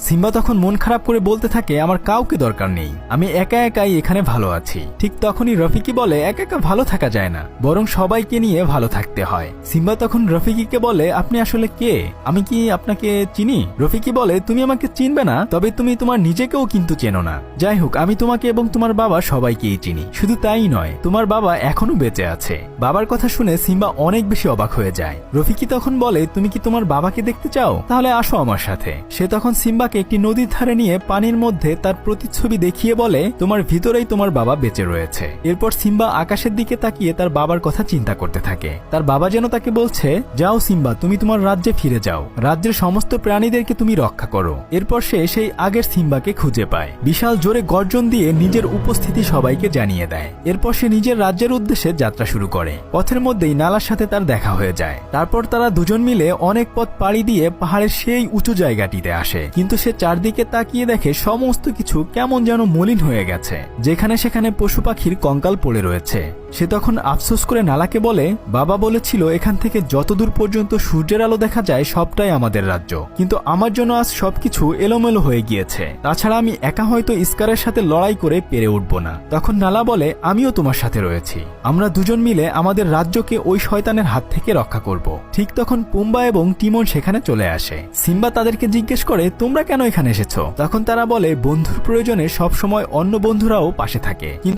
Simba তখন মন খারাপ করে বলতে থাকে, আমার কাউকে দরকার নেই, আমি একা একাই এখানে ভালো আছি। ঠিক তখনই রফিকি বলে, একা একা ভালো থাকা যায় না, বরং সবাইকে নিয়ে ভালো থাকতে হয়। সিম্বা তখন রফিকিকে বলে, আপনি আসলে কে? আমি কি আপনাকে চিনি? রফিকি বলে, তুমি আমাকে চিনবে না, তবে তুমি তোমার নিজেকেও কিন্তু চেনো না। যাই হোক, আমি তোমাকে এবং তোমার বাবা সবাইকেই চিনি। শুধু তাই নয়, তোমার বাবা এখনো বেঁচে আছে। বাবার কথা শুনে সিম্বা অনেক বেশি অবাক হয়ে যায়। রফিকি তখন বলে, তুমি কি তোমার বাবাকে দেখতে চাও? তাহলে আসো আমার সাথে। সে তখন সিম্বাকে একটি নদীর ধারে নিয়ে পানির মধ্যে তার প্রতিচ্ছবি দেখিয়ে বলে, তোমার ভিতরেই তোমার বাবা বেঁচে রয়েছে। এরপর সিম্বা আকাশের দিকে তাকিয়ে তার বাবার কথা চিন্তা করতে থাকে। তার বাবা যেন তাকে বলছে, যাও সিম্বা, তুমি তোমার রাজ্যে ফিরে যাও, রাজ্যের সমস্ত প্রাণীদেরকে তুমি রক্ষা করো। এরপর সে সেই আগের সিম্বাকে খুঁজে পায়। বিশাল জোরে গর্জন দিয়ে নিজের উপস্থিতি সবাইকে জানিয়ে দেয়। এরপর সে নিজের রাজ্যের উদ্দেশ্যে যাত্রা শুরু করে। পথের মধ্যেই নালার সাথে তার দেখা হয়ে যায়। তারপর তারা দুজন মিলে অনেক পথ পাড়ি দিয়ে পাহাড়ের সেই উঁচু জায়গাটিতে আসে। কিন্তু সে চারদিকে তাকিয়ে দেখে সমস্ত কিছু কেমন যেন মলিন হয়ে গেছে। যেখানে সেখানে পশু পাখির কঙ্কাল পড়ে রয়েছে। সে তখন আফসোস করে নালাকে বলে, বাবা বলেছিল এখান থেকে যতদূর পর্যন্ত সূর্যের আলো দেখা যায় সবটাই আমাদের রাজ্য, কিন্তু আমার জন্য আজ সবকিছু এলোমেলো হয়ে গিয়েছে। তাছাড়া আমি একা হয়তো ইস্কারের সাথে লড়াই করে পেরে উঠব না। তখন নালা বলে, আমিও তোমার সাথে রয়েছি, আমরা দুজন মিলে আমাদের রাজ্যকে ওই শয়তানের হাত থেকে রক্ষা করব। ঠিক তখন পুম্বা এবং টিমন সেখানে চলে আসে। সিম্বা তাদেরকে জিজ্ঞেস করে, তোমরা কেন এখানে এসেছো? তখন তারা বলে, বন্ধুর প্রয়োজনে সবসময় অন্য বন্ধুরাও পাশে থাকে, কিন্তু